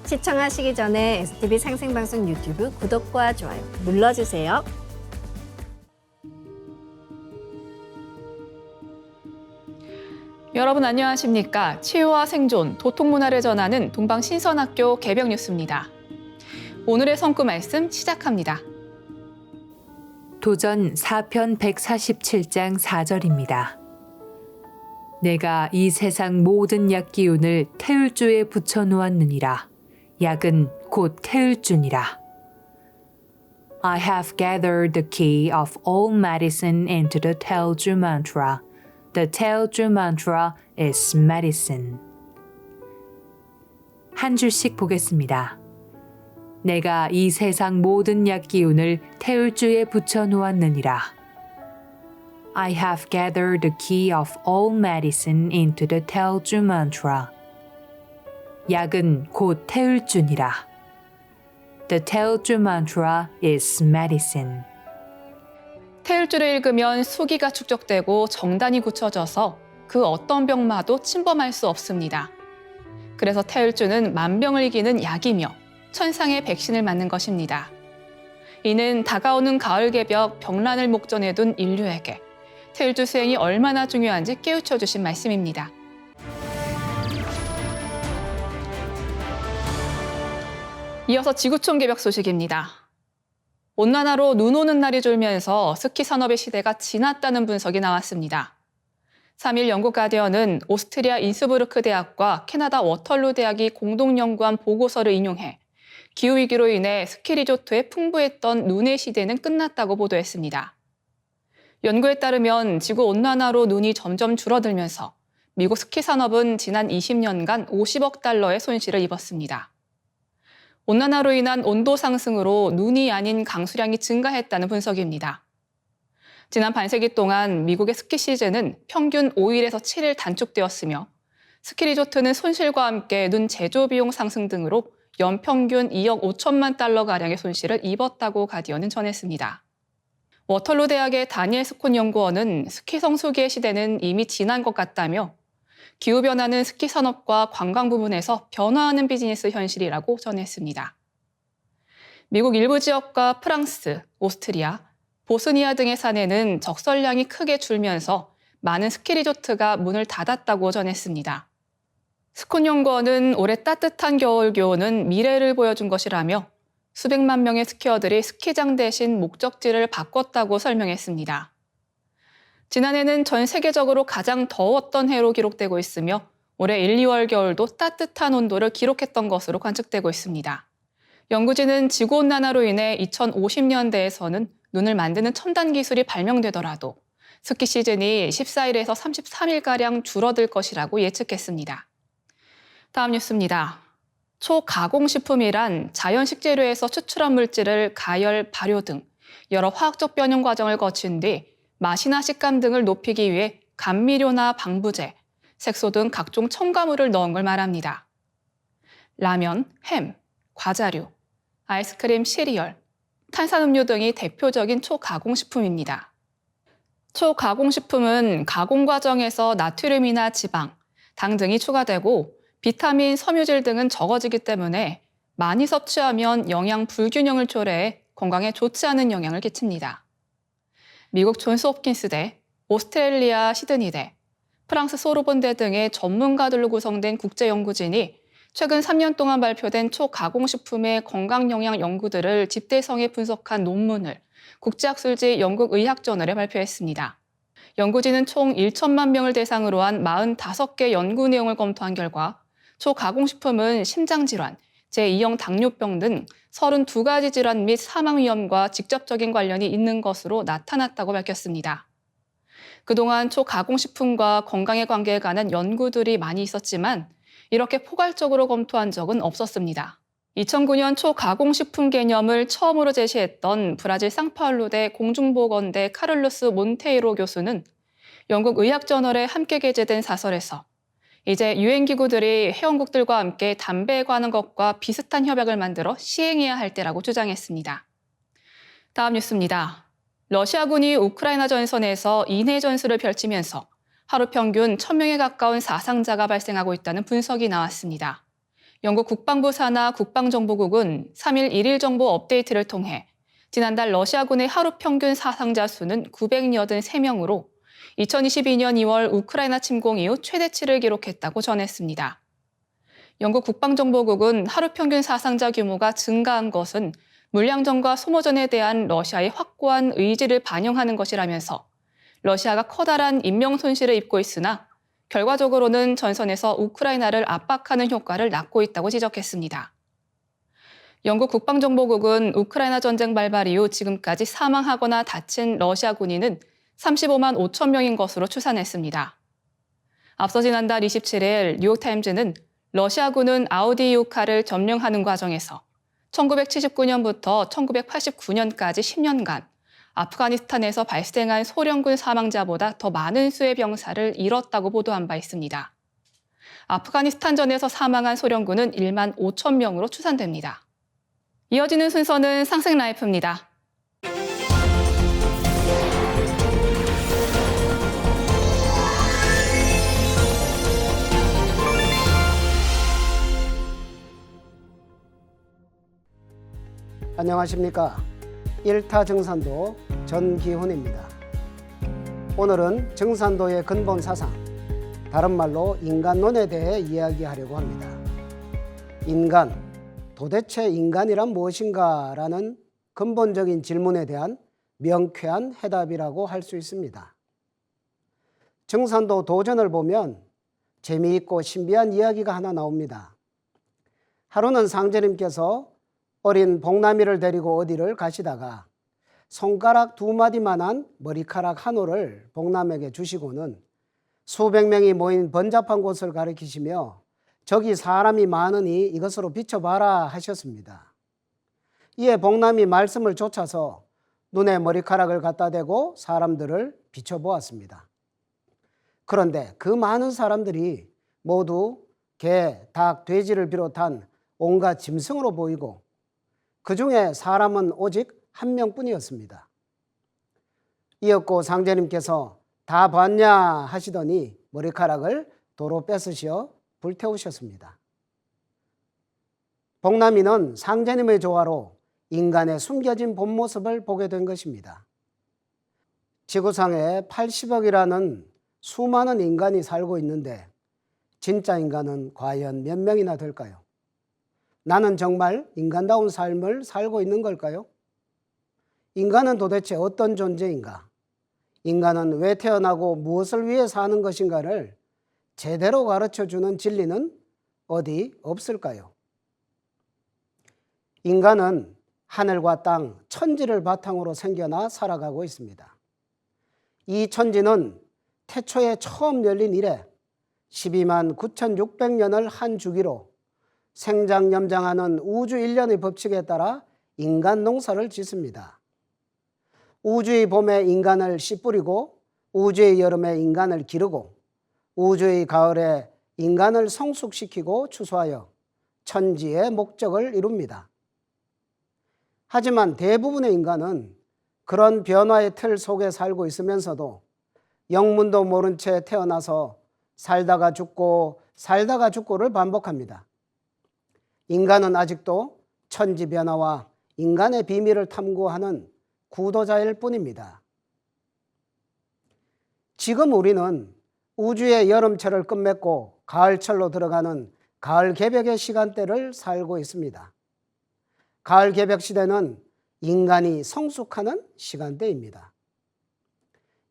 시청하시기 전에 STV 상생방송 유튜브 구독과 좋아요 눌러주세요. 여러분 안녕하십니까? 치유와 생존, 도통문화를 전하는 동방신선학교 개벽 뉴스입니다. 오늘의 성구 말씀 시작합니다. 도전 4편 147장 4절입니다. 내가 이 세상 모든 약 기운을 태울주에 붙여 놓았느니라. 약은 곧 태울주니라. I have gathered the key of all medicine into the Tailju mantra. The Tailju mantra is medicine. 한 줄씩 보겠습니다. 내가 이 세상 모든 약 기운을 태울주에 붙여 놓았느니라. I have gathered the key of all medicine into the Tailju mantra. 약은 곧 태울주니라. The Tailju mantra is medicine. 태울주를 읽으면 수기가 축적되고 정단이 굳혀져서 그 어떤 병마도 침범할 수 없습니다. 그래서 태울주는 만병을 이기는 약이며 천상의 백신을 맞는 것입니다. 이는 다가오는 가을 개벽 병란을 목전에 둔 인류에게 태울주 수행이 얼마나 중요한지 깨우쳐 주신 말씀입니다. 이어서 지구촌 개벽 소식입니다. 온난화로 눈 오는 날이 줄면서 스키 산업의 시대가 지났다는 분석이 나왔습니다. 3일 영국 가디언은 오스트리아 인스부르크 대학과 캐나다 워털루 대학이 공동 연구한 보고서를 인용해 기후위기로 인해 스키 리조트에 풍부했던 눈의 시대는 끝났다고 보도했습니다. 연구에 따르면 지구온난화로 눈이 점점 줄어들면서 미국 스키 산업은 지난 20년간 50억 달러의 손실을 입었습니다. 온난화로 인한 온도 상승으로 눈이 아닌 강수량이 증가했다는 분석입니다. 지난 반세기 동안 미국의 스키 시즌은 평균 5일에서 7일 단축되었으며 스키 리조트는 손실과 함께 눈 제조 비용 상승 등으로 연평균 2억 5천만 달러가량의 손실을 입었다고 가디언은 전했습니다. 워털루 대학의 다니엘 스콘 연구원은 스키 성수기의 시대는 이미 지난 것 같다며 기후변화는 스키 산업과 관광 부분에서 변화하는 비즈니스 현실이라고 전했습니다. 미국 일부 지역과 프랑스, 오스트리아, 보스니아 등의 산에는 적설량이 크게 줄면서 많은 스키 리조트가 문을 닫았다고 전했습니다. 스콘 연구원은 올해 따뜻한 겨울 기온은 미래를 보여준 것이라며 수백만 명의 스키어들이 스키장 대신 목적지를 바꿨다고 설명했습니다. 지난해는 전 세계적으로 가장 더웠던 해로 기록되고 있으며 올해 1, 2월 겨울도 따뜻한 온도를 기록했던 것으로 관측되고 있습니다. 연구진은 지구온난화로 인해 2050년대에서는 눈을 만드는 첨단 기술이 발명되더라도 스키 시즌이 14일에서 33일가량 줄어들 것이라고 예측했습니다. 다음 뉴스입니다. 초가공식품이란 자연 식재료에서 추출한 물질을 가열, 발효 등 여러 화학적 변형 과정을 거친 뒤 맛이나 식감 등을 높이기 위해 감미료나 방부제, 색소 등 각종 첨가물을 넣은 걸 말합니다. 라면, 햄, 과자류, 아이스크림, 시리얼, 탄산음료 등이 대표적인 초가공식품입니다. 초가공식품은 가공 과정에서 나트륨이나 지방, 당 등이 추가되고 비타민, 섬유질 등은 적어지기 때문에 많이 섭취하면 영양 불균형을 초래해 건강에 좋지 않은 영향을 끼칩니다. 미국 존스홉킨스대, 오스트레일리아 시드니대, 프랑스 소르본대 등의 전문가들로 구성된 국제연구진이 최근 3년 동안 발표된 초가공식품의 건강영양 연구들을 집대성에 분석한 논문을 국제학술지 영국의학저널에 발표했습니다. 연구진은 총 1천만 명을 대상으로 한 45개 연구 내용을 검토한 결과 초가공식품은 심장질환, 제2형 당뇨병 등 32가지 질환 및 사망 위험과 직접적인 관련이 있는 것으로 나타났다고 밝혔습니다. 그동안 초가공식품과 건강의 관계에 관한 연구들이 많이 있었지만 이렇게 포괄적으로 검토한 적은 없었습니다. 2009년 초가공식품 개념을 처음으로 제시했던 브라질 상파울루대 공중보건대 카를로스 몬테이로 교수는 영국 의학저널에 함께 게재된 사설에서 이제 유엔기구들이 회원국들과 함께 담배에 관한 것과 비슷한 협약을 만들어 시행해야 할 때라고 주장했습니다. 다음 뉴스입니다. 러시아군이 우크라이나 전선에서 인해 전술을 펼치면서 하루 평균 1,000명에 가까운 사상자가 발생하고 있다는 분석이 나왔습니다. 영국 국방부 산하 국방정보국은 3일 1일 정보 업데이트를 통해 지난달 러시아군의 하루 평균 사상자 수는 983명으로 2022년 2월 우크라이나 침공 이후 최대치를 기록했다고 전했습니다. 영국 국방정보국은 하루 평균 사상자 규모가 증가한 것은 물량전과 소모전에 대한 러시아의 확고한 의지를 반영하는 것이라면서 러시아가 커다란 인명 손실을 입고 있으나 결과적으로는 전선에서 우크라이나를 압박하는 효과를 낳고 있다고 지적했습니다. 영국 국방정보국은 우크라이나 전쟁 발발 이후 지금까지 사망하거나 다친 러시아 군인은 35만 5천 명인 것으로 추산했습니다. 앞서 지난달 27일 뉴욕타임즈는 러시아군은 아우디이우카를 점령하는 과정에서 1979년부터 1989년까지 10년간 아프가니스탄에서 발생한 소련군 사망자보다 더 많은 수의 병사를 잃었다고 보도한 바 있습니다. 아프가니스탄전에서 사망한 소련군은 1만 5천 명으로 추산됩니다. 이어지는 순서는 상생라이프입니다. 안녕하십니까. 1타 정산도 전기훈입니다. 오늘은 정산도의 근본 사상, 다른 말로 인간론에 대해 이야기하려고 합니다. 인간, 도대체 인간이란 무엇인가? 라는 근본적인 질문에 대한 명쾌한 해답이라고 할 수 있습니다. 정산도 도전을 보면 재미있고 신비한 이야기가 하나 나옵니다. 하루는 상제님께서 어린 복남이를 데리고 어디를 가시다가 손가락 2마디만한 머리카락 한 올을 복남에게 주시고는 수백 명이 모인 번잡한 곳을 가리키시며 저기 사람이 많으니 이것으로 비춰봐라 하셨습니다. 이에 복남이 말씀을 좇아서 눈에 머리카락을 갖다 대고 사람들을 비춰보았습니다. 그런데 그 많은 사람들이 모두 개, 닭, 돼지를 비롯한 온갖 짐승으로 보이고 그 중에 사람은 오직 한 명뿐이었습니다. 이었고 상제님께서 다 봤냐 하시더니 머리카락을 도로 뺏으시어 불태우셨습니다. 복남이는 상제님의 조화로 인간의 숨겨진 본 모습을 보게 된 것입니다. 지구상에 80억이라는 수많은 인간이 살고 있는데 진짜 인간은 과연 몇 명이나 될까요? 나는 정말 인간다운 삶을 살고 있는 걸까요? 인간은 도대체 어떤 존재인가? 인간은 왜 태어나고 무엇을 위해 사는 것인가를 제대로 가르쳐주는 진리는 어디 없을까요? 인간은 하늘과 땅, 천지를 바탕으로 생겨나 살아가고 있습니다. 이 천지는 태초에 처음 열린 이래 12만 9,600년을 한 주기로 생장염장하는 우주 일련의 법칙에 따라 인간 농사를 짓습니다. 우주의 봄에 인간을 씨 뿌리고 우주의 여름에 인간을 기르고 우주의 가을에 인간을 성숙시키고 추수하여 천지의 목적을 이룹니다. 하지만 대부분의 인간은 그런 변화의 틀 속에 살고 있으면서도 영문도 모른 채 태어나서 살다가 죽고 살다가 죽고를 반복합니다. 인간은 아직도 천지 변화와 인간의 비밀을 탐구하는 구도자일 뿐입니다. 지금 우리는 우주의 여름철을 끝맺고 가을철로 들어가는 가을 개벽의 시간대를 살고 있습니다. 가을 개벽 시대는 인간이 성숙하는 시간대입니다.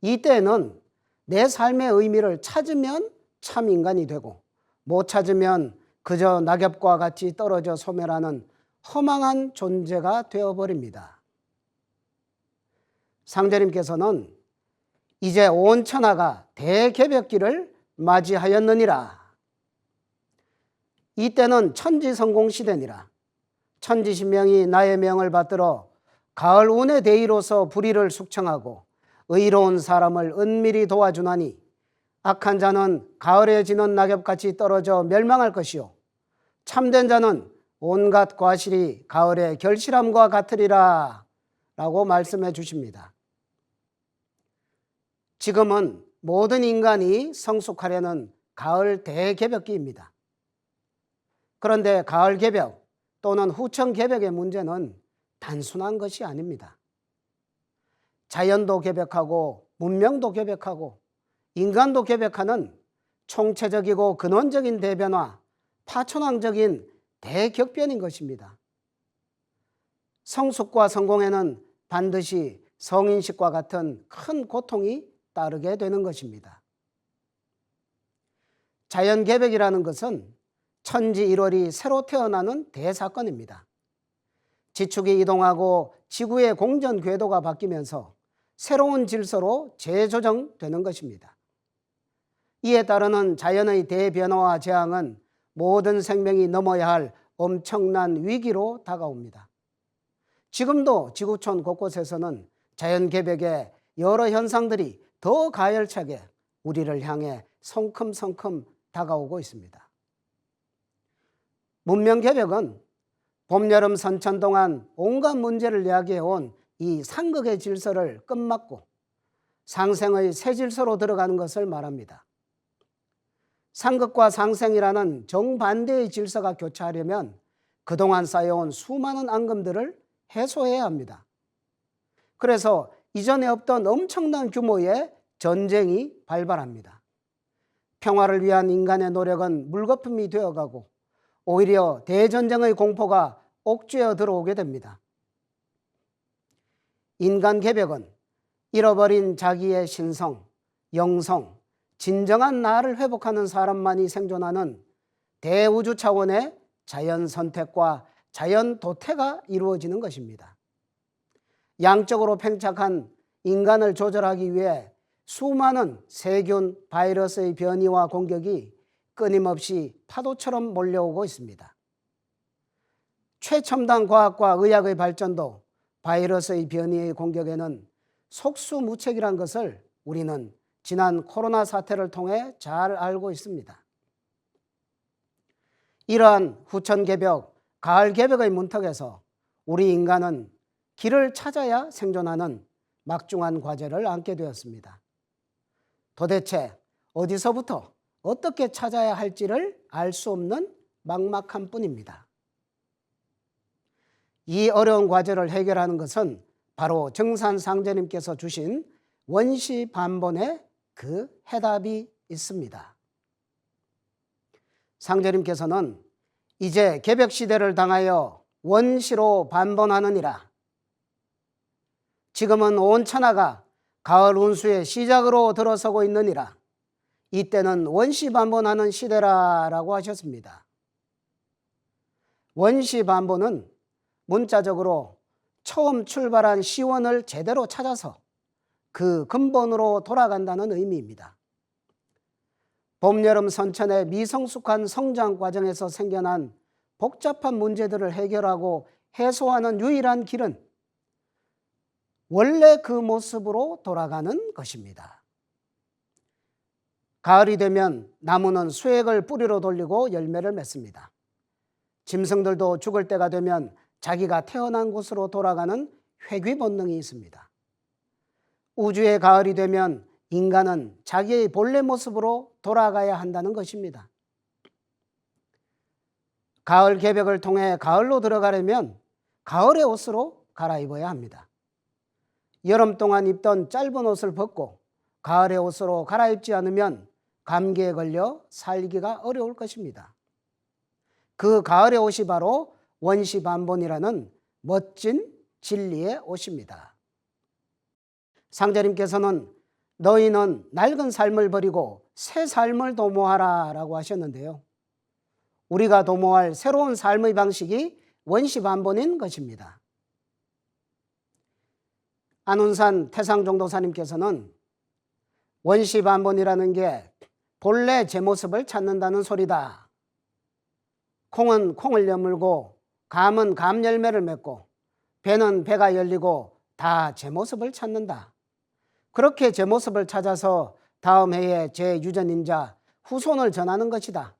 이때에는 내 삶의 의미를 찾으면 참 인간이 되고 못 찾으면 그저 낙엽과 같이 떨어져 소멸하는 허망한 존재가 되어버립니다. 상제님께서는 이제 온 천하가 대개벽기를 맞이하였느니라. 이때는 천지성공시대니라. 천지신명이 나의 명을 받들어 가을 운의 대의로서 불의를 숙청하고 의로운 사람을 은밀히 도와주나니 악한 자는 가을에 지는 낙엽같이 떨어져 멸망할 것이요 참된 자는 온갖 과실이 가을의 결실함과 같으리라 라고 말씀해 주십니다. 지금은 모든 인간이 성숙하려는 가을 대개벽기입니다. 그런데 가을 개벽 또는 후천 개벽의 문제는 단순한 것이 아닙니다. 자연도 개벽하고 문명도 개벽하고 인간도 개벽하는 총체적이고 근원적인 대변화, 파천왕적인 대격변인 것입니다. 성숙과 성공에는 반드시 성인식과 같은 큰 고통이 따르게 되는 것입니다. 자연개벽이라는 것은 천지일월이 새로 태어나는 대사건입니다. 지축이 이동하고 지구의 공전 궤도가 바뀌면서 새로운 질서로 재조정되는 것입니다. 이에 따르는 자연의 대변화와 재앙은 모든 생명이 넘어야 할 엄청난 위기로 다가옵니다. 지금도 지구촌 곳곳에서는 자연개벽의 여러 현상들이 더 가열차게 우리를 향해 성큼성큼 다가오고 있습니다. 문명개벽은 봄, 여름, 선천 동안 온갖 문제를 야기해온 이 상극의 질서를 끝막고 상생의 새 질서로 들어가는 것을 말합니다. 상극과 상생이라는 정반대의 질서가 교차하려면 그동안 쌓여온 수많은 앙금들을 해소해야 합니다. 그래서 이전에 없던 엄청난 규모의 전쟁이 발발합니다. 평화를 위한 인간의 노력은 물거품이 되어가고 오히려 대전쟁의 공포가 옥죄어 들어오게 됩니다. 인간 개벽은 잃어버린 자기의 신성, 영성, 진정한 나를 회복하는 사람만이 생존하는 대우주 차원의 자연 선택과 자연 도태가 이루어지는 것입니다. 양적으로 팽착한 인간을 조절하기 위해 수많은 세균, 바이러스의 변이와 공격이 끊임없이 파도처럼 몰려오고 있습니다. 최첨단 과학과 의학의 발전도 바이러스의 변이의 공격에는 속수무책이란 것을 우리는 지난 코로나 사태를 통해 잘 알고 있습니다. 이러한 후천개벽, 가을개벽의 문턱에서 우리 인간은 길을 찾아야 생존하는 막중한 과제를 안게 되었습니다. 도대체 어디서부터 어떻게 찾아야 할지를 알 수 없는 막막함 뿐입니다. 이 어려운 과제를 해결하는 것은 바로 정산상제님께서 주신 원시반본의 그 해답이 있습니다. 상제님께서는 이제 개벽시대를 당하여 원시로 반본하느니라. 지금은 온 천하가 가을 운수의 시작으로 들어서고 있느니라. 이때는 원시반본하는 시대라라고 하셨습니다. 원시반본은 문자적으로 처음 출발한 시원을 제대로 찾아서 그 근본으로 돌아간다는 의미입니다. 봄, 여름, 선천의 미성숙한 성장 과정에서 생겨난 복잡한 문제들을 해결하고 해소하는 유일한 길은 원래 그 모습으로 돌아가는 것입니다. 가을이 되면 나무는 수액을 뿌리로 돌리고 열매를 맺습니다. 짐승들도 죽을 때가 되면 자기가 태어난 곳으로 돌아가는 회귀 본능이 있습니다. 우주의 가을이 되면 인간은 자기의 본래 모습으로 돌아가야 한다는 것입니다. 가을 개벽을 통해 가을로 들어가려면 가을의 옷으로 갈아입어야 합니다. 여름 동안 입던 짧은 옷을 벗고 가을의 옷으로 갈아입지 않으면 감기에 걸려 살기가 어려울 것입니다. 그 가을의 옷이 바로 원시반본이라는 멋진 진리의 옷입니다. 상제님께서는 너희는 낡은 삶을 버리고 새 삶을 도모하라 라고 하셨는데요. 우리가 도모할 새로운 삶의 방식이 원시반본인 것입니다. 안운산 태상종도사님께서는 원시반본이라는 게 본래 제 모습을 찾는다는 소리다. 콩은 콩을 여물고 감은 감 열매를 맺고 배는 배가 열리고 다 제 모습을 찾는다. 그렇게 제 모습을 찾아서 다음 해에 제 유전인자 후손을 전하는 것이다.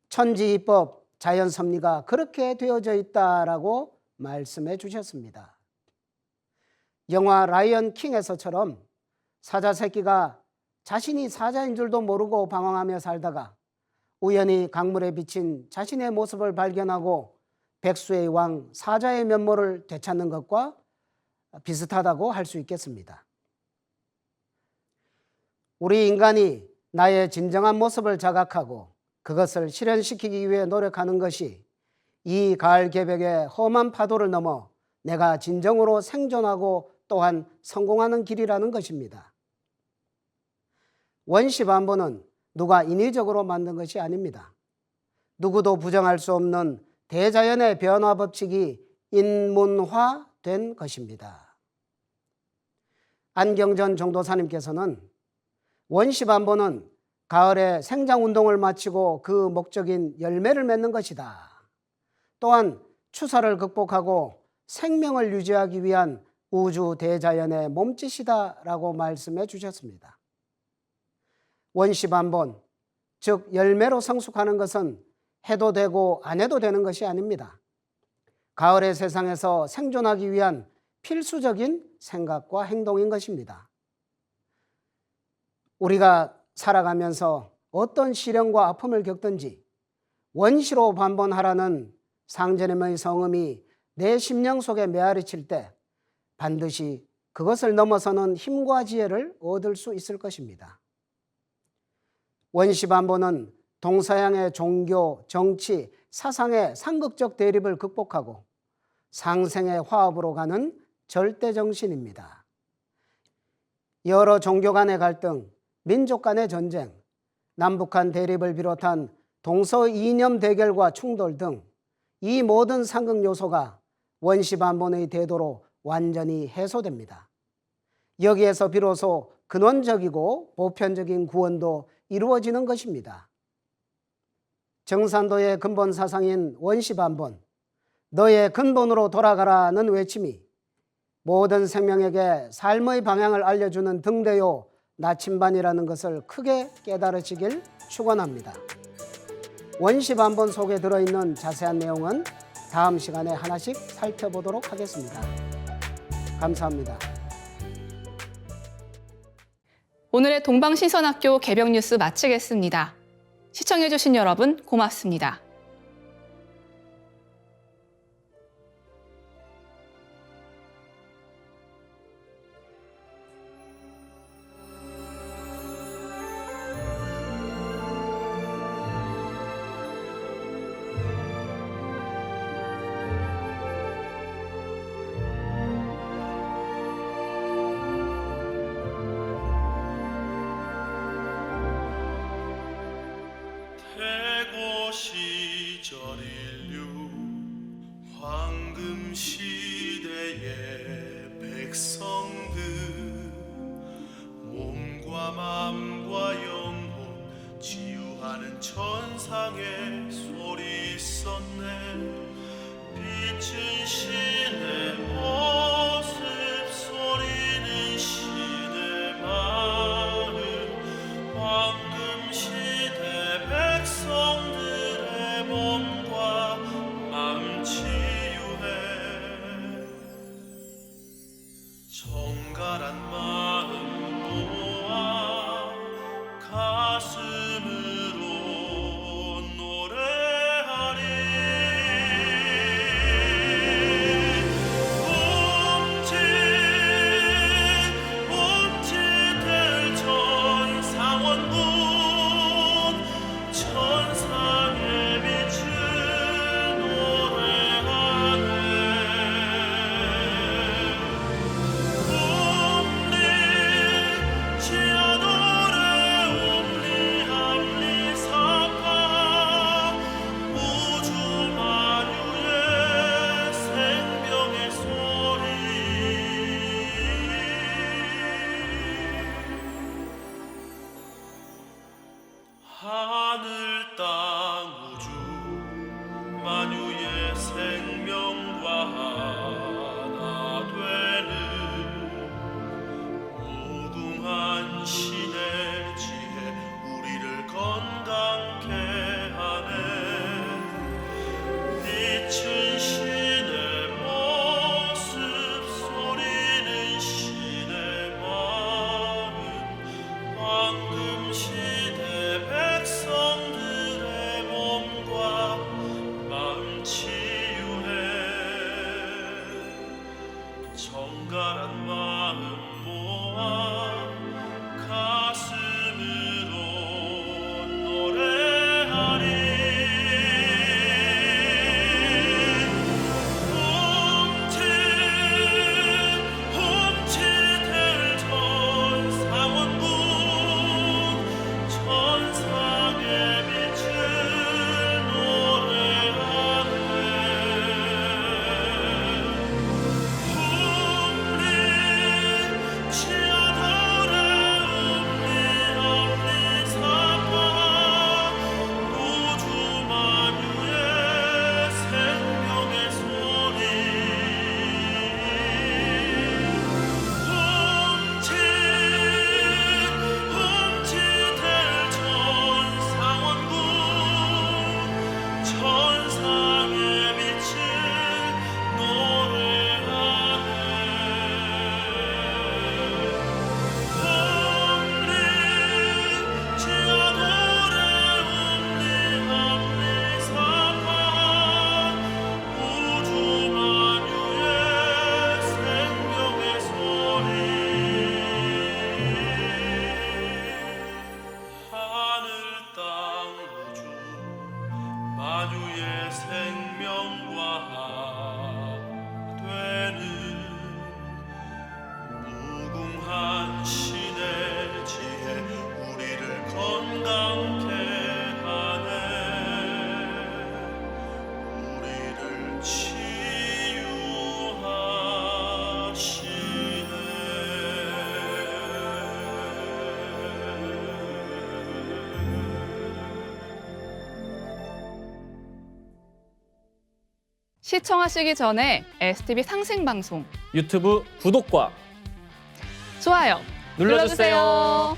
천지이법 자연섭리가 그렇게 되어져 있다라고 말씀해 주셨습니다. 영화 라이언 킹에서처럼 사자 새끼가 자신이 사자인 줄도 모르고 방황하며 살다가 우연히 강물에 비친 자신의 모습을 발견하고 백수의 왕 사자의 면모를 되찾는 것과 비슷하다고 할 수 있겠습니다. 우리 인간이 나의 진정한 모습을 자각하고 그것을 실현시키기 위해 노력하는 것이 이 가을 개벽의 험한 파도를 넘어 내가 진정으로 생존하고 또한 성공하는 길이라는 것입니다. 원시반보는 누가 인위적으로 만든 것이 아닙니다. 누구도 부정할 수 없는 대자연의 변화 법칙이 인문화된 것입니다. 안경전 종도사님께서는 원시반보는 가을에 생장운동을 마치고 그 목적인 열매를 맺는 것이다. 또한 추사를 극복하고 생명을 유지하기 위한 우주 대자연의 몸짓이다라고 말씀해 주셨습니다. 원시반본, 즉 열매로 성숙하는 것은 해도 되고 안 해도 되는 것이 아닙니다. 가을의 세상에서 생존하기 위한 필수적인 생각과 행동인 것입니다. 우리가 살아가면서 어떤 시련과 아픔을 겪든지 원시로 반본하라는 상제님의 성음이 내 심령 속에 메아리칠 때 반드시 그것을 넘어서는 힘과 지혜를 얻을 수 있을 것입니다. 원시반보는 동서양의 종교, 정치, 사상의 상극적 대립을 극복하고 상생의 화합으로 가는 절대정신입니다. 여러 종교 간의 갈등, 민족 간의 전쟁, 남북한 대립을 비롯한 동서 이념 대결과 충돌 등 이 모든 상극 요소가 원시반본의 대도로 완전히 해소됩니다. 여기에서 비로소 근원적이고 보편적인 구원도 이루어지는 것입니다. 정산도의 근본 사상인 원시반본, 너의 근본으로 돌아가라는 외침이 모든 생명에게 삶의 방향을 알려주는 등대요 나침반이라는 것을 크게 깨달으시길 축원합니다. 원시반본 속에 들어있는 자세한 내용은 다음 시간에 하나씩 살펴보도록 하겠습니다. 감사합니다. 오늘의 동방신선학교 개벽 뉴스 마치겠습니다. 시청해주신 여러분 고맙습니다. 시절 인류 황금 시대의 백성들 몸과 마음과 영혼 치유하는 천상의 소리 있었네. 빛은 신의 모습 소리는 신의 마음 황금 시대 백성들의 몸과 마음 치유해. 정갈한 마음 모아 가슴으로 노래하리. 움찔움찔 될 천상원군 천상의 빛을 노래하네. 옴리 지아노레 옴리 함리 사파 우주 만유의 생명의 소리. 하늘 땅 우주 만유의 생명과 하나 되는 무궁한 신의 지혜 우리를 건강케 하네. 빛은 신의 모습 소리는 신의 마음 황금 시대 백성들의 충갈한 마음 모아 가슴으로 노래하리. 홈치될 전상원군 천상의 빛을 노래하네. 치아들의 음리함리사파 우주 만유의 생명의 소리. 훔치될 전상원군 천상의 빛을 노래하네. 치아돌의 음리함리사파 우주 만유의 생명의 소리. 하늘 땅 우주 만유의 생명과 되는 무궁한 신의 지혜 우리를 건강케 하네. 우리를 치유하시네. 시청하시기 전에 STV 상생방송 유튜브 구독과 좋아요 눌러주세요.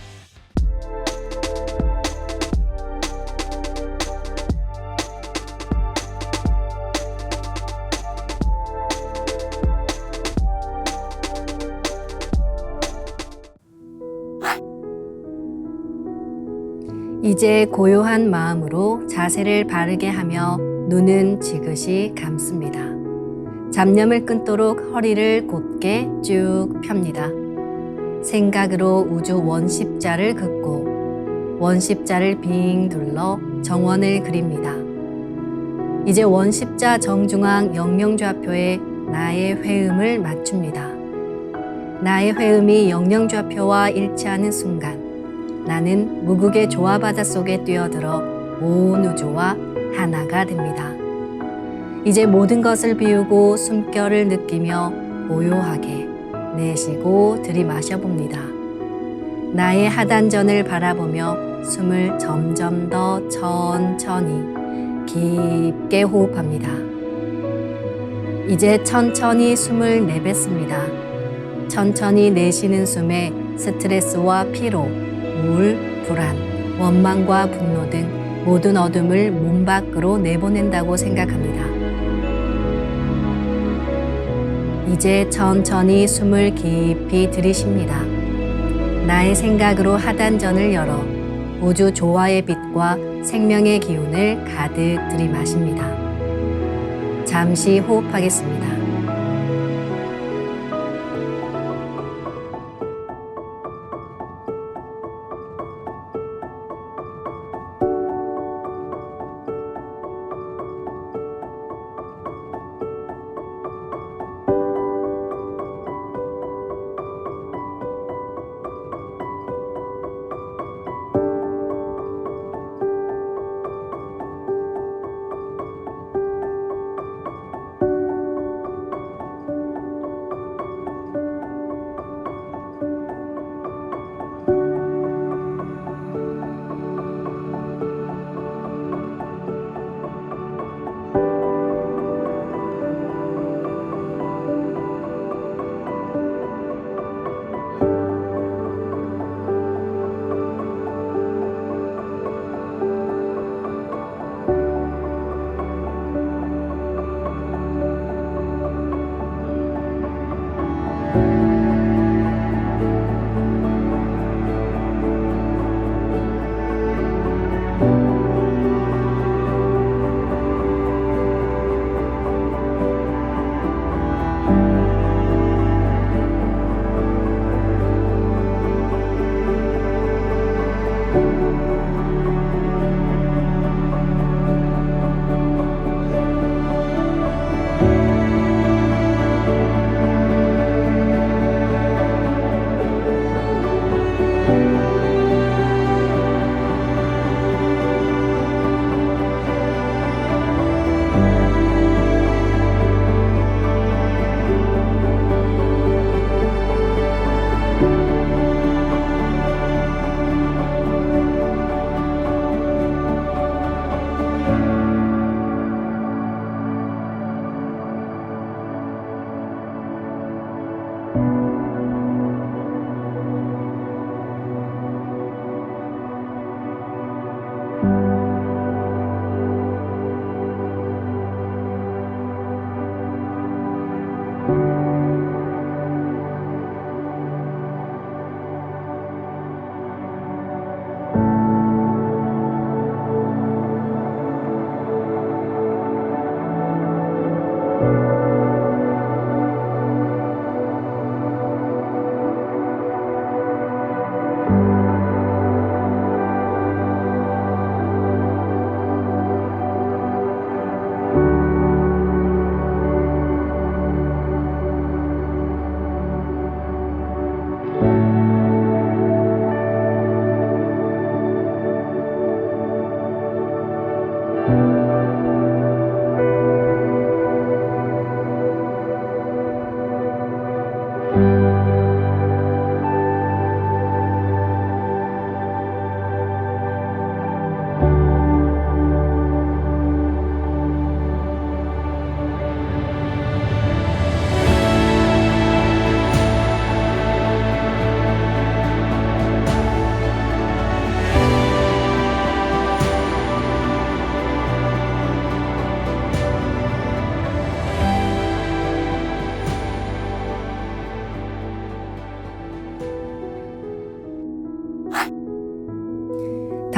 이제 고요한 마음으로 자세를 바르게 하며 눈은 지그시 감습니다. 잡념을 끊도록 허리를 곧게 쭉 펴니다. 생각으로 우주 원십자를 긋고 원십자를 빙 둘러 정원을 그립니다. 이제 원십자 정중앙 영영좌표에 나의 회음을 맞춥니다. 나의 회음이 영영좌표와 일치하는 순간 나는 무국의 조화바다 속에 뛰어들어 온 우주와 하나가 됩니다. 이제 모든 것을 비우고 숨결을 느끼며 고요하게 내쉬고 들이마셔 봅니다. 나의 하단전을 바라보며 숨을 점점 더 천천히 깊게 호흡합니다. 이제 천천히 숨을 내뱉습니다. 천천히 내쉬는 숨에 스트레스와 피로, 우울, 불안, 원망과 분노 등 모든 어둠을 몸 밖으로 내보낸다고 생각합니다. 이제 천천히 숨을 깊이 들이쉽니다. 나의 생각으로 하단전을 열어 우주 조화의 빛과 생명의 기운을 가득 들이마십니다. 잠시 호흡하겠습니다.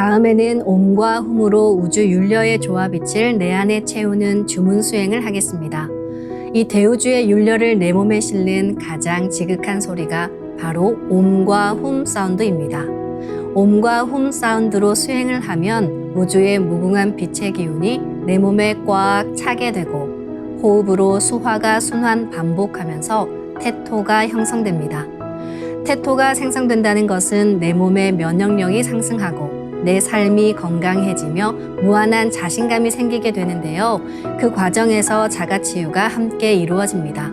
다음에는 옴과 훔으로 우주 율려의 조화빛을 내 안에 채우는 주문 수행을 하겠습니다. 이 대우주의 율려를 내 몸에 실는 가장 지극한 소리가 바로 옴과 훔 사운드입니다. 옴과 훔 사운드로 수행을 하면 우주의 무궁한 빛의 기운이 내 몸에 꽉 차게 되고 호흡으로 수화가 순환 반복하면서 태토가 형성됩니다. 태토가 생성된다는 것은 내 몸의 면역력이 상승하고 내 삶이 건강해지며 무한한 자신감이 생기게 되는데요. 그 과정에서 자가치유가 함께 이루어집니다.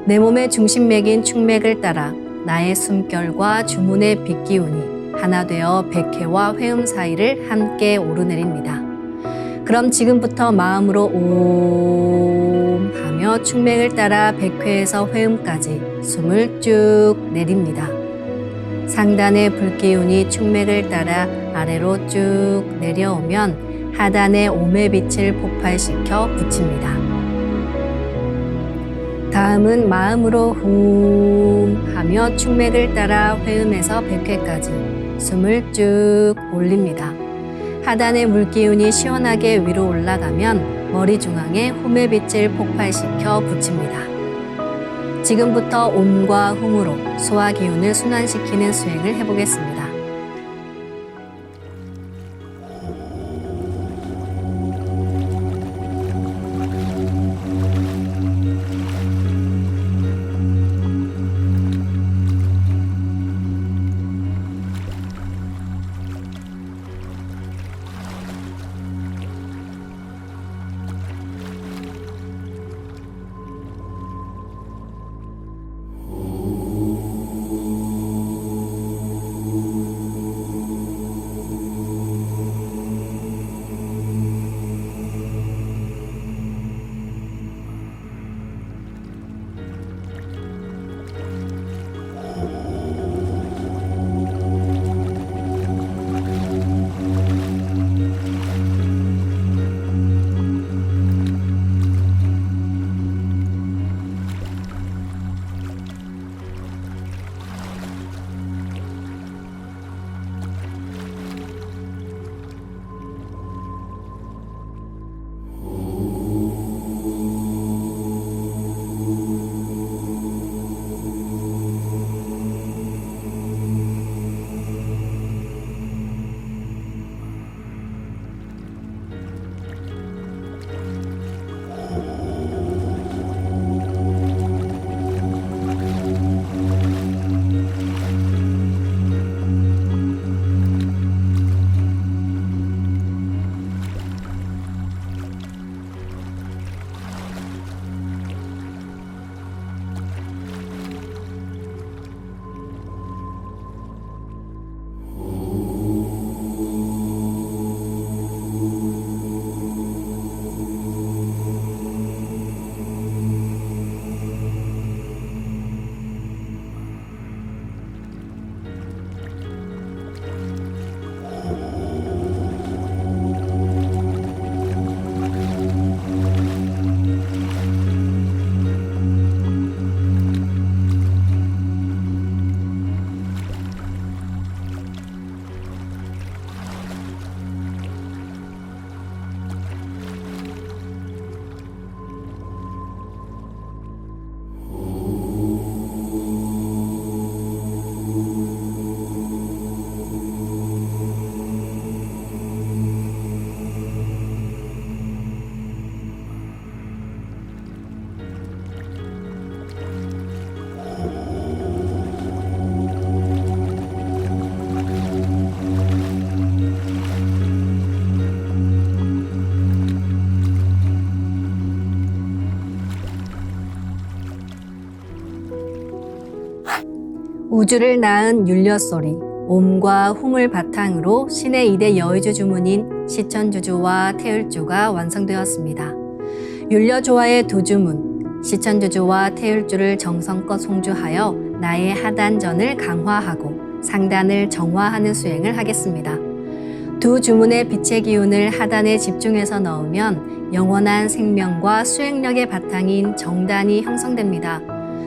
내 몸의 중심맥인 축맥을 따라 나의 숨결과 주문의 빛기운이 하나 되어 백회와 회음 사이를 함께 오르내립니다. 그럼 지금부터 마음으로 옴 하며 축맥을 따라 백회에서 회음까지 숨을 쭉 내립니다. 상단의 불기운이 축맥을 따라 아래로 쭉 내려오면 하단의 옴의 빛을 폭발시켜 붙입니다. 다음은 마음으로 훔 하며 축맥을 따라 회음에서 백회까지 숨을 쭉 올립니다. 하단의 물기운이 시원하게 위로 올라가면 머리 중앙에 훔의 빛을 폭발시켜 붙입니다. 지금부터 옴과 훔으로 소화 기운을 순환시키는 수행을 해보겠습니다. 우주를 낳은 율려소리, 옴과 훔을 바탕으로 신의 2대 여의주 주문인 시천주주와 태율주가 완성되었습니다. 율려조화의 두 주문, 시천주주와 태율주를 정성껏 송주하여 나의 하단전을 강화하고 상단을 정화하는 수행을 하겠습니다. 두 주문의 빛의 기운을 하단에 집중해서 넣으면 영원한 생명과 수행력의 바탕인 정단이 형성됩니다.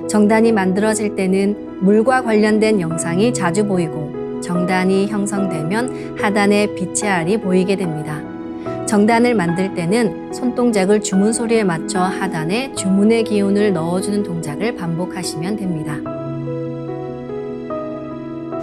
정단이 만들어질 때는 물과 관련된 영상이 자주 보이고 정단이 형성되면 하단에 빛의 알이 보이게 됩니다. 정단을 만들 때는 손동작을 주문 소리에 맞춰 하단에 주문의 기운을 넣어주는 동작을 반복하시면 됩니다.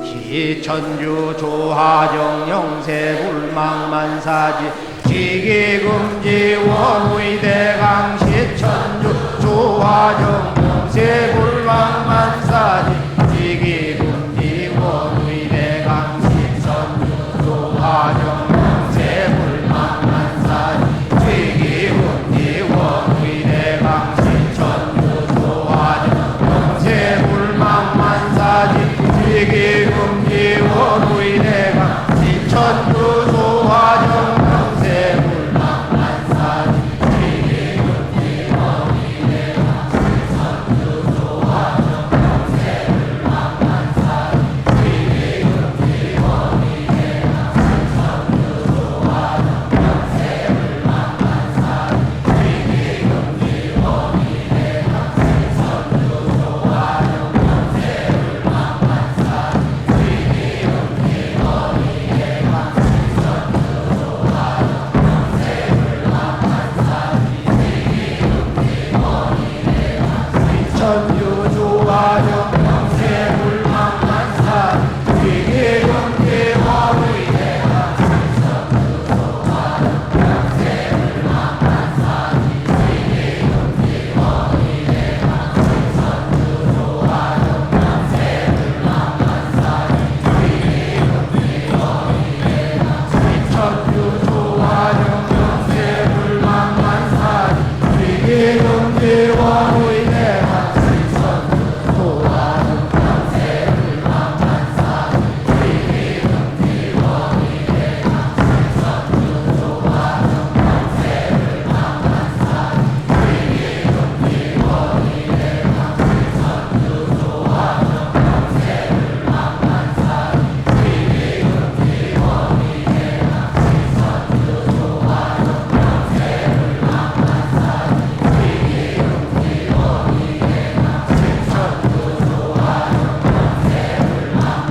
시천주 조화정 영세불망만사지 지기금지 원의대강 시천주 조화정 영세불망만사지 지기금지 원의대강 시천주 조화정 영세불망만사지 지기금지 원의대강 시천주 조화정 영세불망만사지 지기금지 원의대강 시천주 조화정 영세불망만사지 지기금지 원의대강 시천주 조화정 영세불망만사지 지기금지 원의대강 시천주 조화정 영세불망만사지 지기금지 원의대강 시천주 조화정 천주 조화정 영세불망만사지 지기금지 원의대강 시천주 조화정 영세불망만사지 지기금지 원의대강 시천주 조화정 영세불망만사지 지기금지 원의대강 시천주 조화정 영세불망만사지 지기금지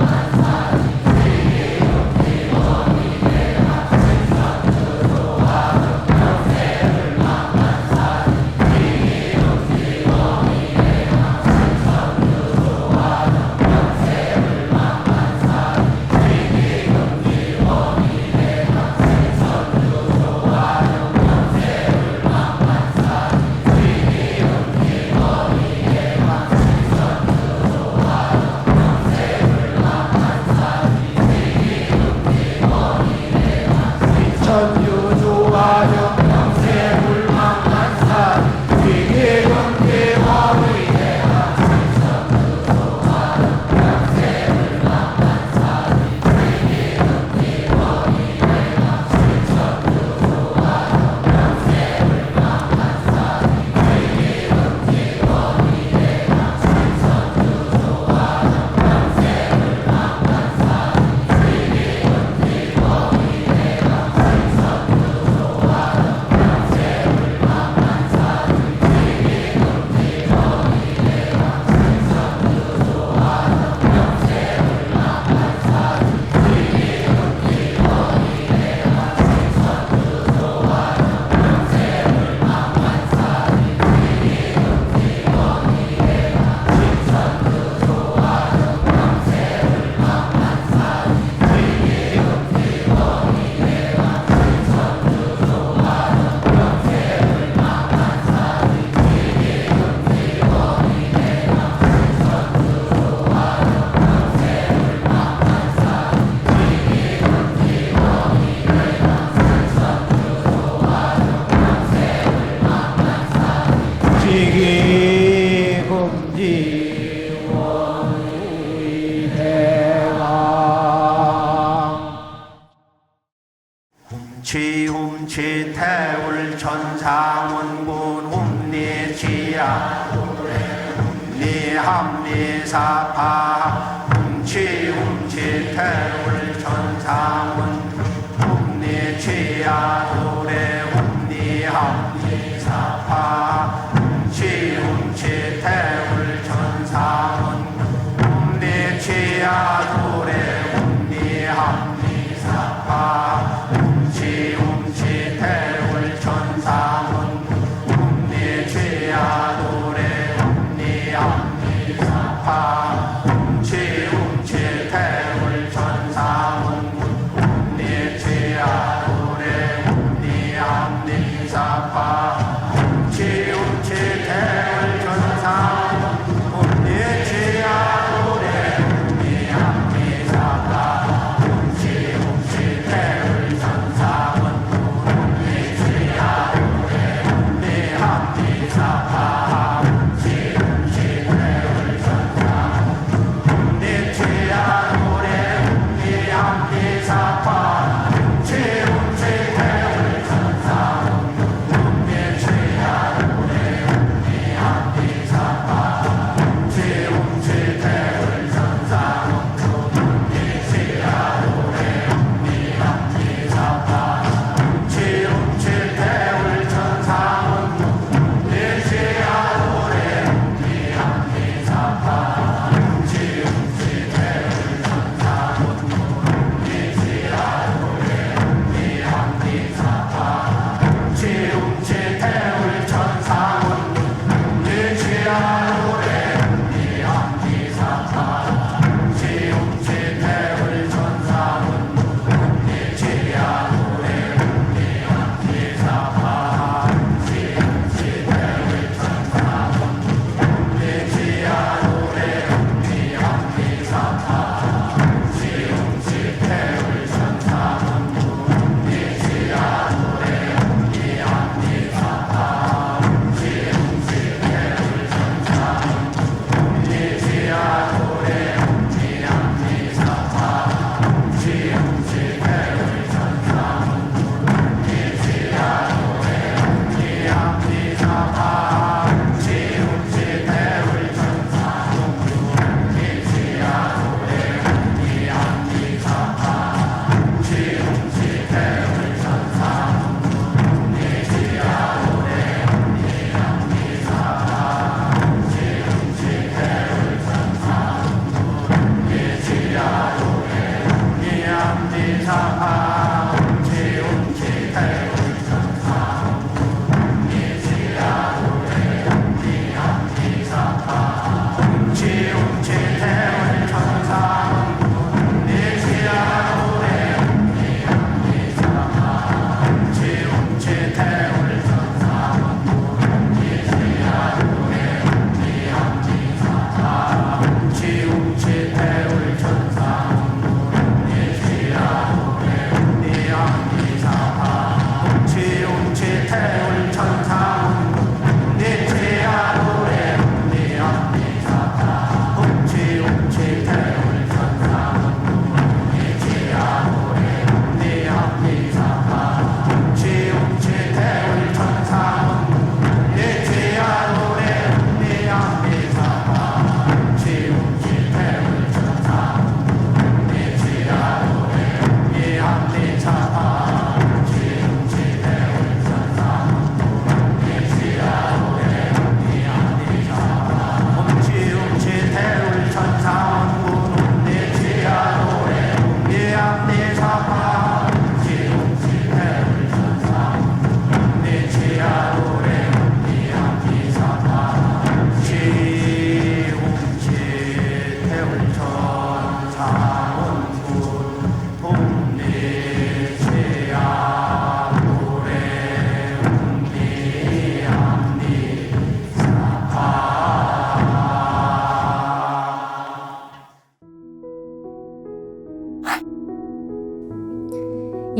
원의대강 천주 조화정 영세불망만사지 지기금지 원의대강 시천주 조화정 영세불망만사지 지기금지 원의대강 시천주 조화정 영세불망만사지 지기금지 원의대강 시천주 조화정 영세불망만사지 지기금지 원의대강 지기금지 원의대강 훔치 태울 천상원군 훔리지야 훔리합리사파 훔치 태울 천상원 훔리지야 도래 훔리합리사파 훔치 태울 천상원 훔리지야 도래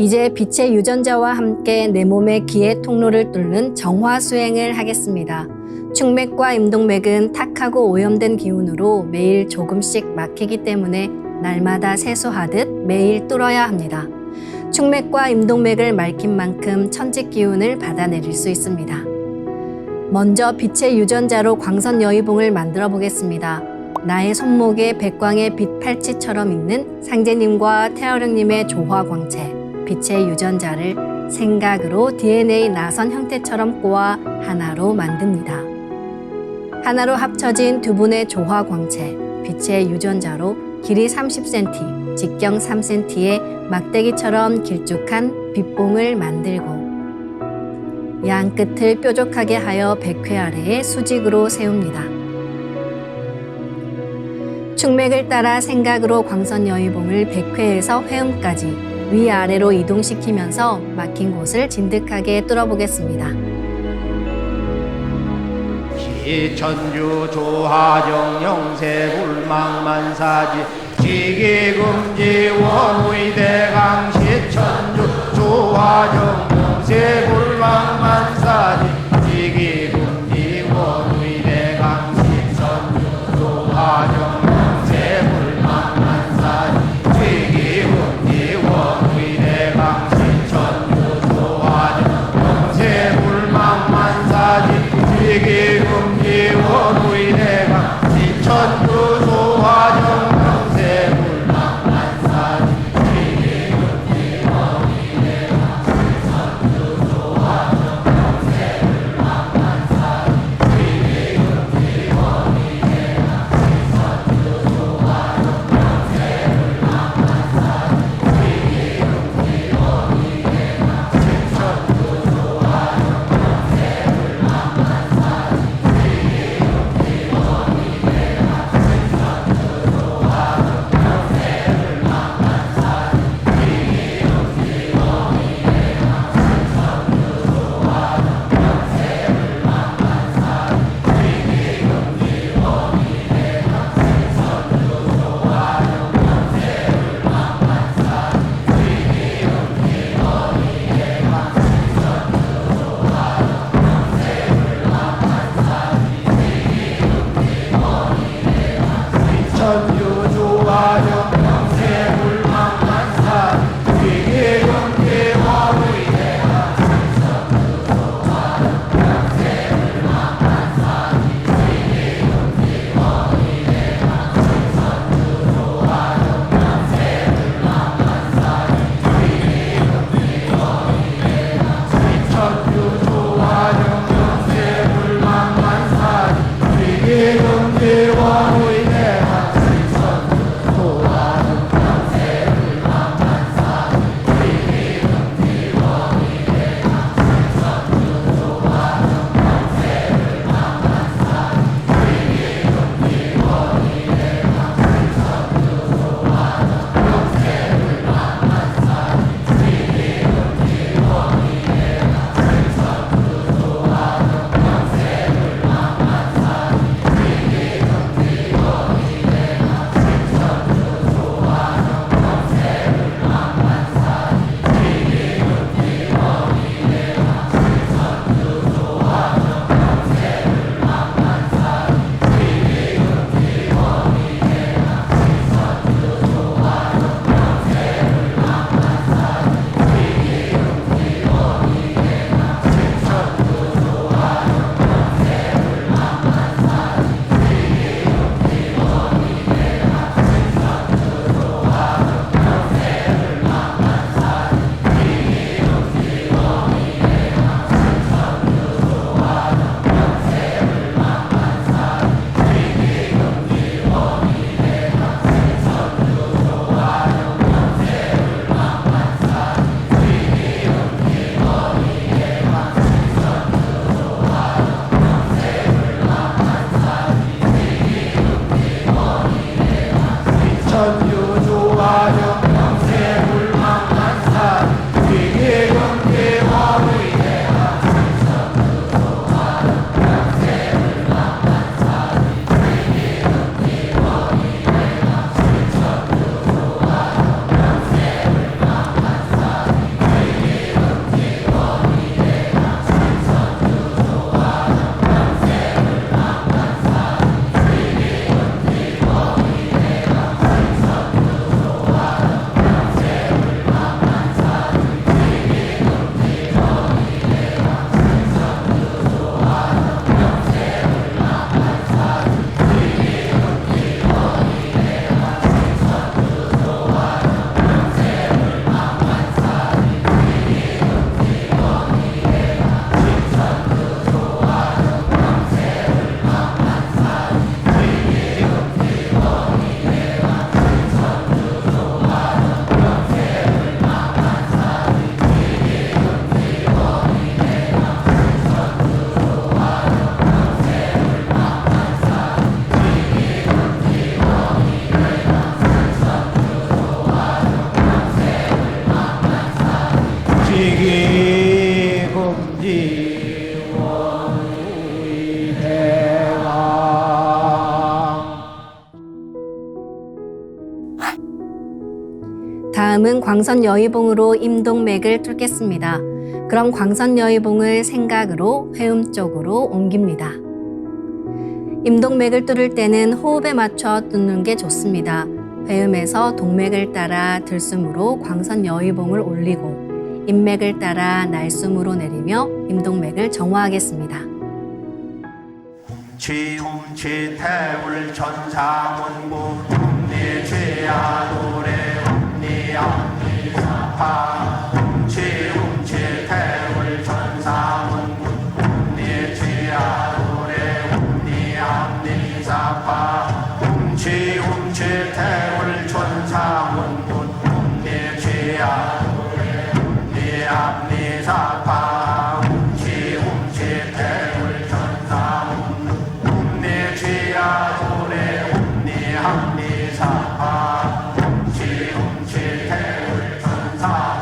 이제 빛의 유전자와 함께 내 몸의 기의 통로를 뚫는 정화 수행을 하겠습니다. 충맥과 임동맥은 탁하고 오염된 기운으로 매일 조금씩 막히기 때문에 날마다 세수하듯 매일 뚫어야 합니다. 충맥과 임동맥을 맑힌 만큼 천직 기운을 받아내릴 수 있습니다. 먼저 빛의 유전자로 광선 여의봉을 만들어 보겠습니다. 나의 손목에 백광의 빛 팔찌처럼 있는 상제님과 태어령님의 조화광채, 빛의 유전자를 생각으로 DNA 나선 형태처럼 꼬아 하나로 만듭니다. 하나로 합쳐진 두 분의 조화광채, 빛의 유전자로 길이 30cm, 직경 3cm의 막대기처럼 길쭉한 빛봉을 만들고 양 끝을 뾰족하게 하여 백회 아래에 수직으로 세웁니다. 충맥을 따라 생각으로 광선 여의봉을 백회에서 회음까지 위아래로 이동시키면서 막힌 곳을 진득하게 뚫어보겠습니다. 기천주 조하정 영세 불망만사지 지기금지 원의대강 시천주 조하정 영세 불망만사지 지기금지 지기금지 원의대강 시천주 조화정 영세불망만사지 지기금지 원의대강 시천주 조화정 영세불망만사지 지기금지 원의대강 시천주 조화정 영세불망만사지 지기금지 원의대강 시천주 조화정 천유조화정 영세불망만사 위기금지 원의대강 천유조화정 영세불망만사 위기금지 원의대강 천유조화정 영세불망만사 위기금지 원의대강 천유조화정 영세불망만사 위기금지 원의대강 천유조화정 영세불망만사 위기금지 원의대강 천유조화정 영세불망만사 위기금지 원의대강 천유조화정 영세불망만사 위기금지 원의대강 천유조화정 영세불망만사 위기금지 원의대강 지기금지 원의대강 다음은 광선 여의봉으로 임동맥을 뚫겠습니다. 그럼 광선 여의봉을 생각으로 회음 쪽으로 옮깁니다. 임동맥을 뚫을 때는 호흡에 맞춰 뚫는 게 좋습니다. 회음에서 동맥을 따라 들숨으로 광선 여의봉을 올리고 인맥을 따라 날숨으로 내리며 임동맥을 정화하겠습니다. 웅치 태울 천사문구 웅니 죄야 노래 웅니 암니 사파 웅치 태울 천사문구 웅니 죄야 노래 웅니 암니 사파 웅치 태울 천사문구 웅니 죄야 노래 웅니 암니 사파 웅치 태울 천사문구 내 죄야 도래 ум니 합니 사파 웅치 태울 천사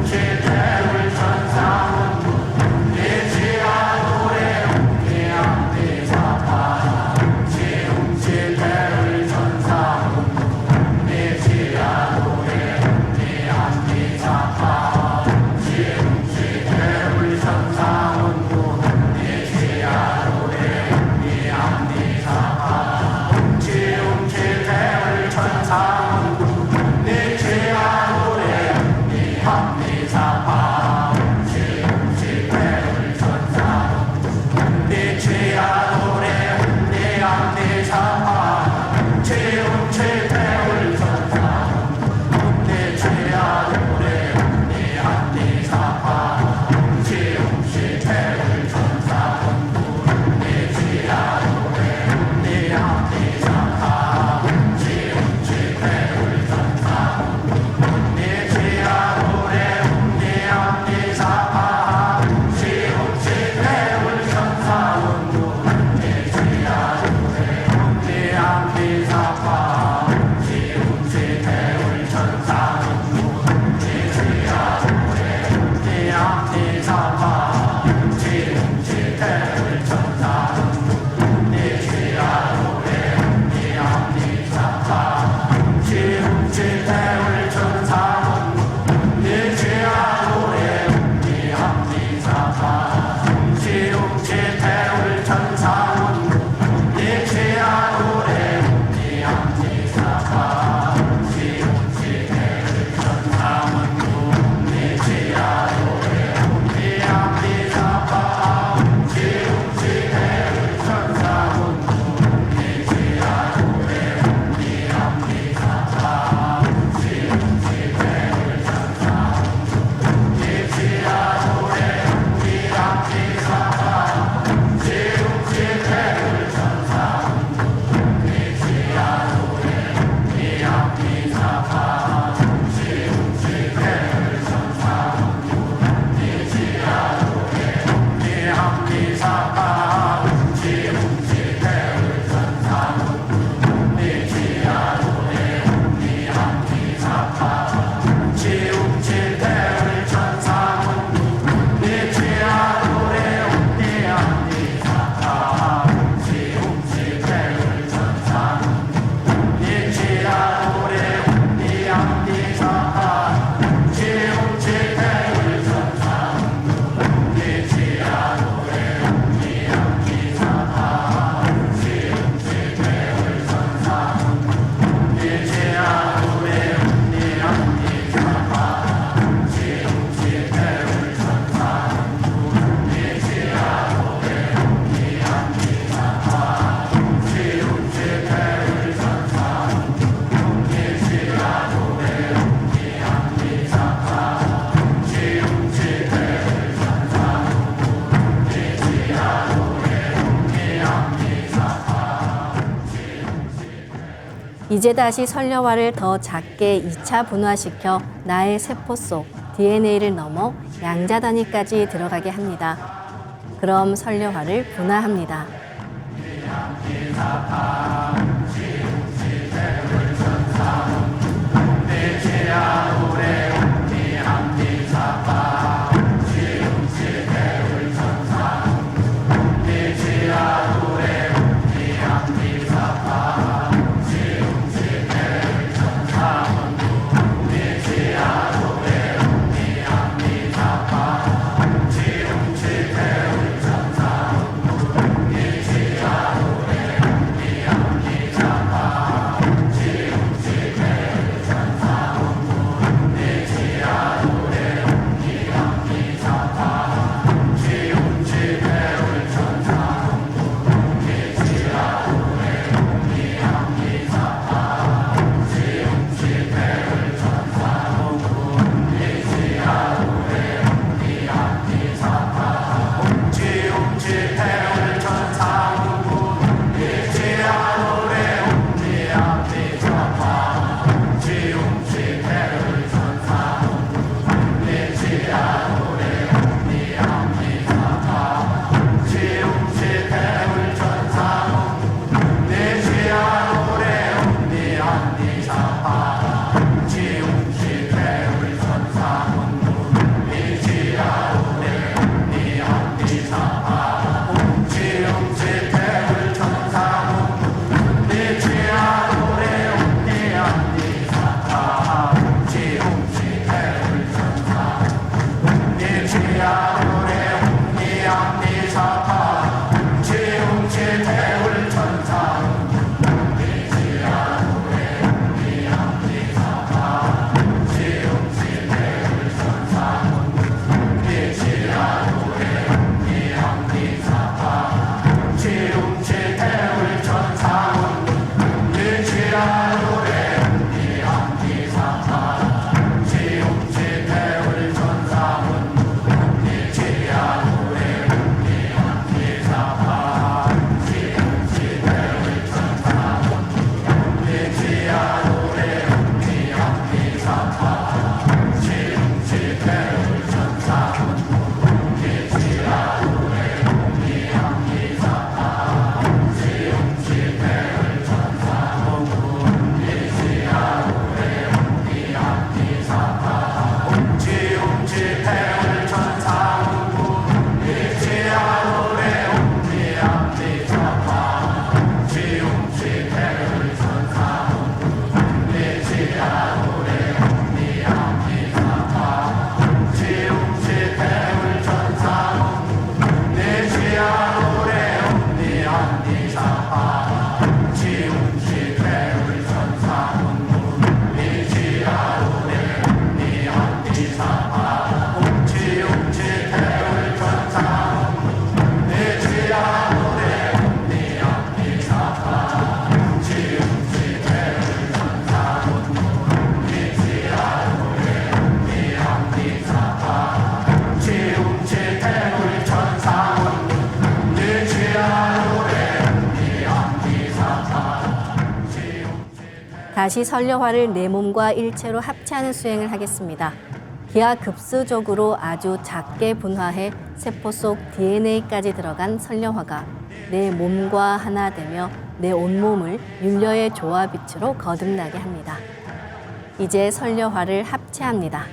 이제 다시 설려화를 더 작게 2차 분화시켜 나의 세포 속 DNA를 넘어 양자 단위까지 들어가게 합니다. 그럼 설려화를 분화합니다. 다시 설려화를 내 몸과 일체로 합체하는 수행을 하겠습니다. 기하급수적으로 아주 작게 분화해 세포 속 DNA까지 들어간 설려화가 내 몸과 하나 되며 내 온몸을 윤려의 조화빛으로 거듭나게 합니다. 이제 설려화를 합체합니다.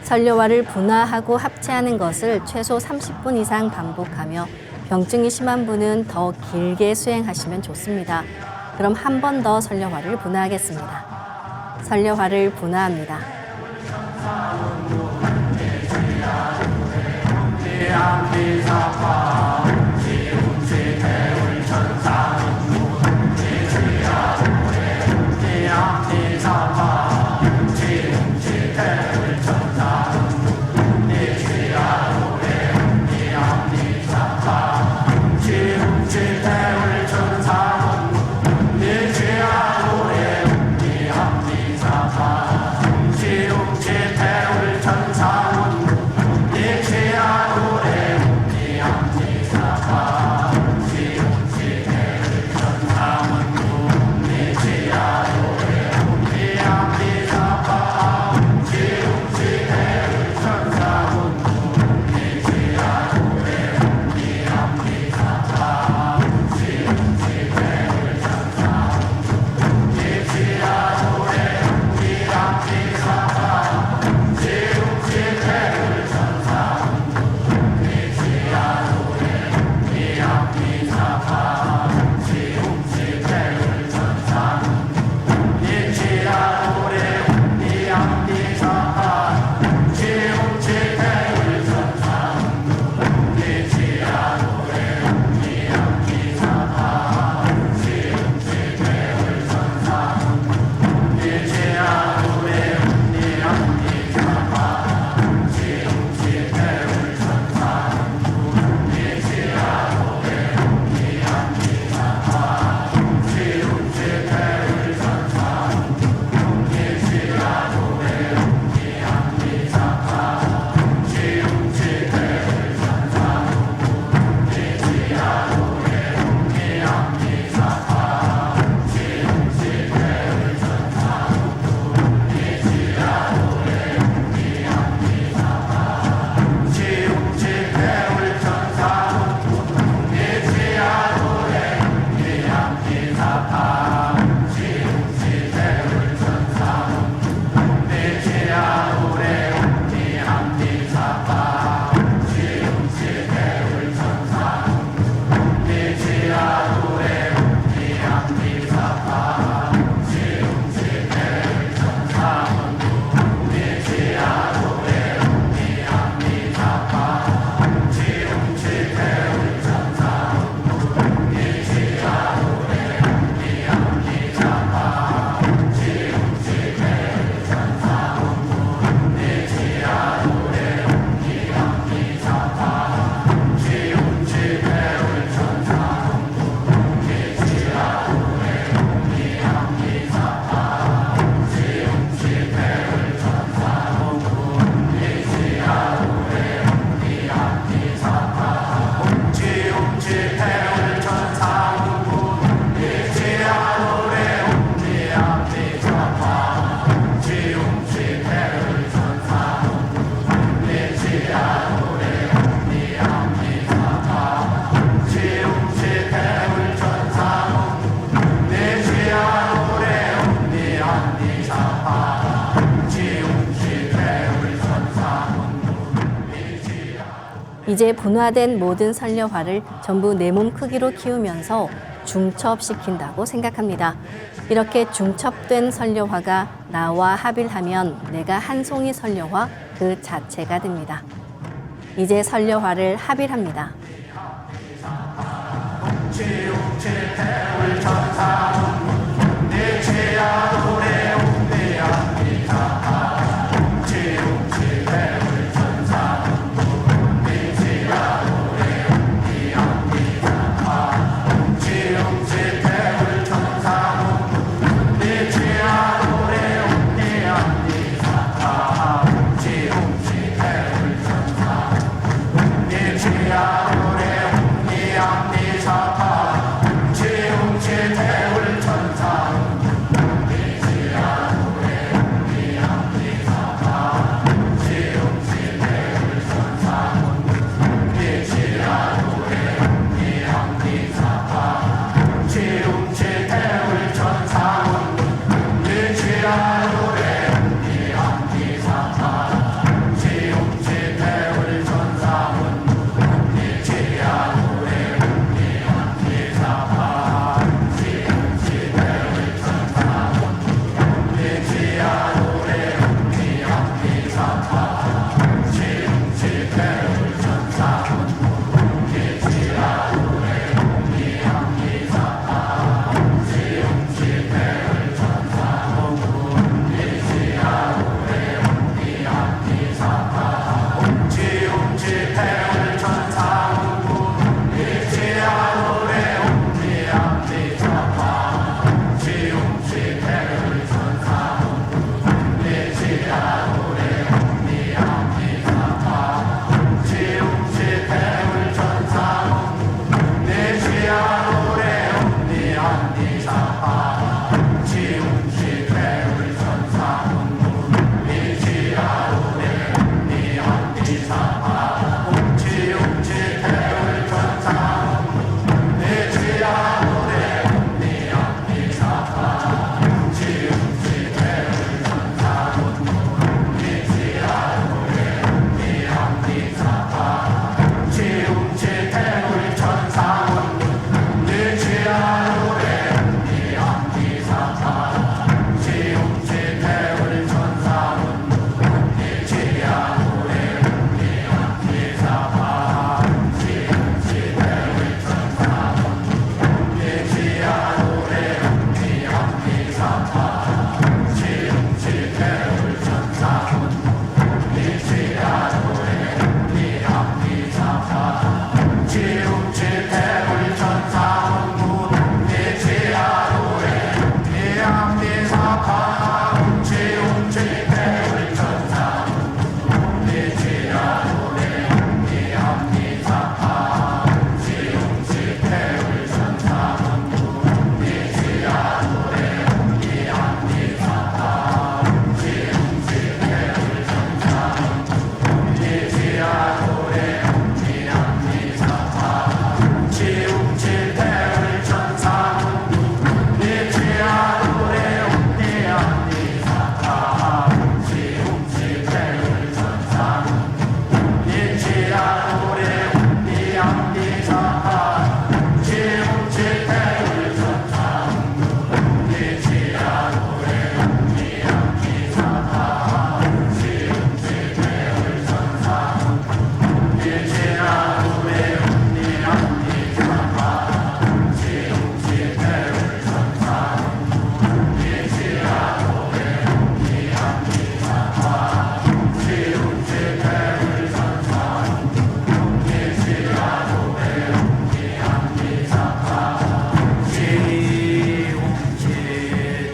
설려화를 분화하고 합체하는 것을 최소 30분 이상 반복하며 병증이 심한 분은 더 길게 수행하시면 좋습니다. 그럼 한 번 더 설려화를 분화하겠습니다. 설려화를 분화합니다. 이제 분화된 모든 선려화를 전부 내 몸 크기로 키우면서 중첩시킨다고 생각합니다. 이렇게 중첩된 선려화가 나와 합일하면 내가 한 송이 선려화 그 자체가 됩니다. 이제 선려화를 합일합니다.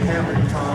태울 천